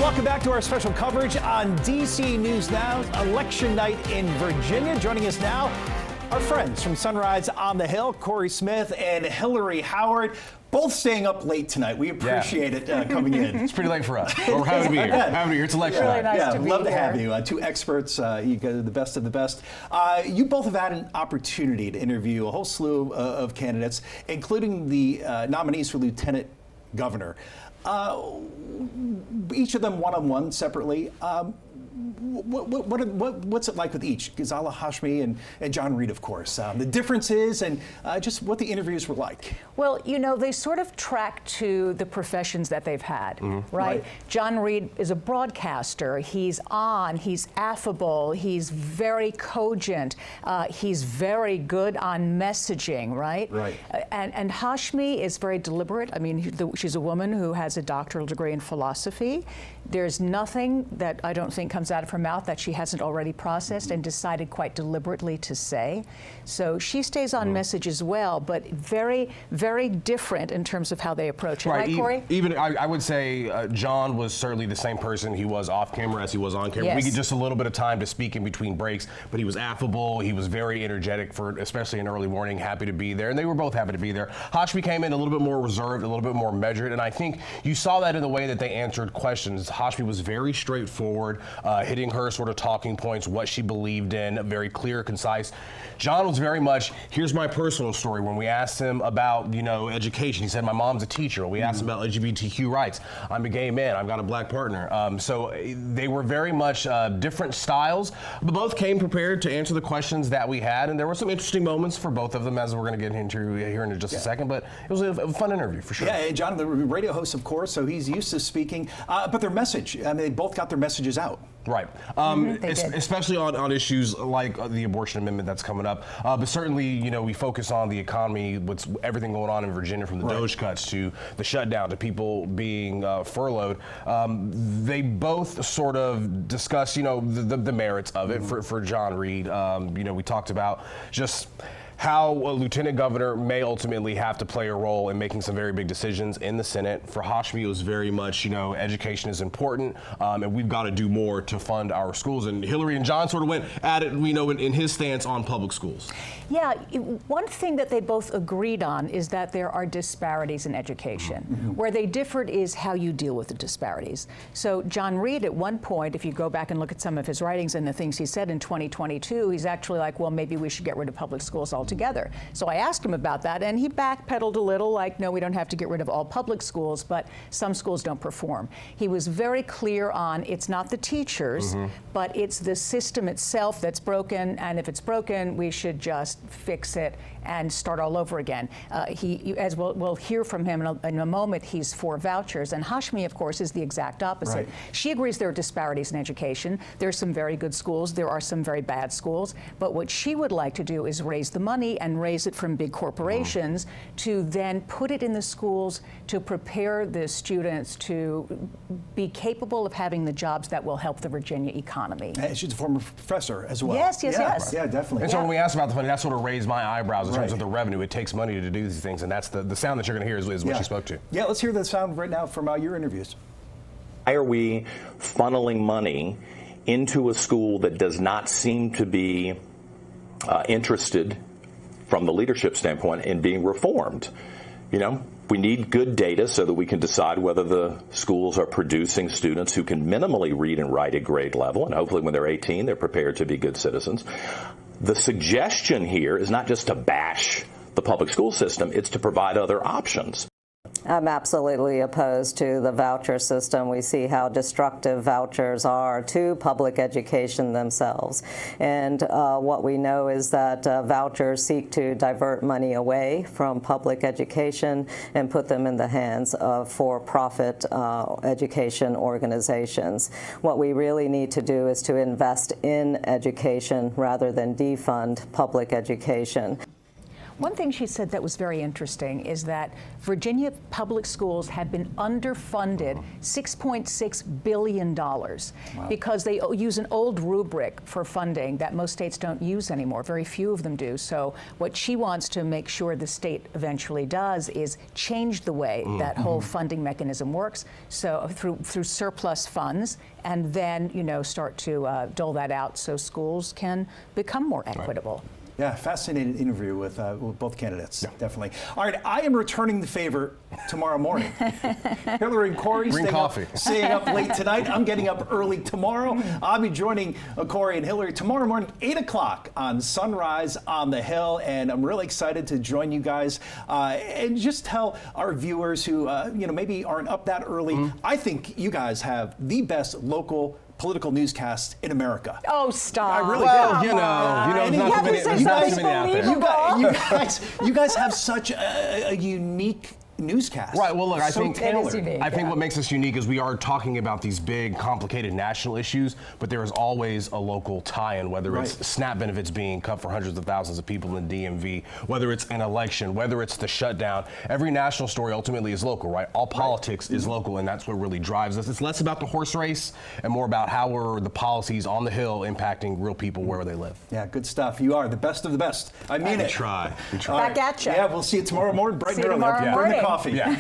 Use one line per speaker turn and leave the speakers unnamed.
Welcome back to our special coverage on DC News Now, election night in Virginia. Joining us now, our friends from Sunrise on the Hill, Cory Smith and Hillary Howard, both staying up late tonight. We appreciate it coming in.
It's pretty late for us. We're happy to be here. Happy to be here. It's election
really
night.
nice to be
love to
here.
have you. Two experts, you guys are the best of the best. You both have had an opportunity to interview a whole slew of candidates, including the nominees for lieutenant governor. Each of them one-on-one separately. What's it like with each? Ghazala, Hashmi, and John Reid, of course. The differences and just what the interviews were like.
Well, you know, they sort of track to the professions that they've had, right? John Reid is a broadcaster. He's on, he's affable, he's very cogent, he's very good on messaging, right? And Hashmi is very deliberate. I mean, she's a woman who has a doctoral degree in philosophy. There's nothing that I don't think comes out of her mouth that she hasn't already processed and decided quite deliberately to say. So she stays on message as well, but very, very different in terms of how they approach it. Right, Cory?
Even I would say John was certainly the same person he was off camera as he was on camera.
Yes.
We get just a little bit of time to speak in between breaks, but he was affable. He was very energetic for, especially in early morning, happy to be there. And they were both happy to be there. Hashmi came in a little bit more reserved, a little bit more measured, and I think you saw that in the way that they answered questions. Hashmi was very straightforward, hitting her sort of talking points, what she believed in, very clear, concise. John was very much, here's my personal story. When we asked him about, you know, education, he said, my mom's a teacher. When we asked him about LGBTQ rights, I'm a gay man, I've got a black partner. So they were very much different styles, but both came prepared to answer the questions that we had, and there were some interesting moments for both of them, as we're going to get into here in just a second, but it was a fun interview, for sure.
Yeah, and John, the radio host, of course, so he's used to speaking, but their message, I mean, they both got their messages out.
Right. Especially on issues like the abortion amendment that's coming up. But certainly, you know, we focus on the economy, what's everything going on in Virginia, from the Doge cuts to the shutdown to people being furloughed. They both sort of discuss, you know, the merits of it for John Reid. You know, we talked about just how a lieutenant governor may ultimately have to play a role in making some very big decisions in the Senate. For Hashmi, it was very much, you know, education is important, and we've got to do more to fund our schools. And Hillary and John sort of went at it, you know, in his stance on public schools.
Yeah, one thing that they both agreed on is that there are disparities in education. Where they differed is how you deal with the disparities. So John Reid, at one point, if you go back and look at some of his writings and the things he said in 2022, he's actually like, well, maybe we should get rid of public schools altogether. So I asked him about that, and he backpedaled a little, like, no, we don't have to get rid of all public schools, but some schools don't perform. He was very clear on it's not the teachers, but it's the system itself that's broken, and if it's broken, we should just fix it and start all over again. As we'll hear from him in a moment, he's for vouchers, and Hashmi, of course, is the exact opposite. She agrees there are disparities in education. There's some very good schools, there are some very bad schools, but what she would like to do is raise the money and raise it from big corporations to then put it in the schools to prepare the students to be capable of having the jobs that will help the Virginia economy.
And she's a former professor as well.
Yes.
Yeah, definitely.
And so when we asked about the funding, that sort of raised my eyebrows in terms of the revenue. It takes money to do these things, and that's the sound that you're going to hear is what she spoke to.
Yeah, let's hear the sound right now from your interviews.
Why are we funneling money into a school that does not seem to be interested, from the leadership standpoint, in being reformed? You know, we need good data so that we can decide whether the schools are producing students who can minimally read and write at grade level, and hopefully when they're 18, they're prepared to be good citizens. The suggestion here is not just to bash the public school system, it's to provide other options.
I'm absolutely opposed to the voucher system. We see how destructive vouchers are to public education themselves. And what we know is that vouchers seek to divert money away from public education and put them in the hands of for-profit education organizations. What we really need to do is to invest in education rather than defund public education.
One thing she said that was very interesting is that Virginia public schools have been underfunded $6.6 billion because they use an old rubric for funding that most states don't use anymore. Very few of them do. So what she wants to make sure the state eventually does is change the way that whole funding mechanism works, so through surplus funds, and then start to dole that out so schools can become more equitable.
Yeah, fascinating interview with both candidates, definitely. All right, I am returning the favor tomorrow morning. Hillary and Cory staying up late tonight. I'm getting up early tomorrow. I'll be joining Cory and Hillary tomorrow morning, 8 o'clock on Sunrise on the Hill, and I'm really excited to join you guys and just tell our viewers who maybe aren't up that early. I think you guys have the best local political newscast in America.
Oh, stop!
I really do. You guys have such a unique newscast.
Right. Well, look, I think
unique,
what makes us unique is we are talking about these big, complicated national issues, but there is always a local tie-in, whether it's SNAP benefits being cut for hundreds of thousands of people in DMV, whether it's an election, whether it's the shutdown. Every national story ultimately is local, right? All politics is local, and that's what really drives us. It's less about the horse race and more about how are the policies on the Hill impacting real people where they live.
Yeah, good stuff. You are the best of the best. I mean it.
We try.
Back at you.
Yeah, we'll see you tomorrow morning, bright and early.
Tomorrow morning.
Coffee.
Yeah.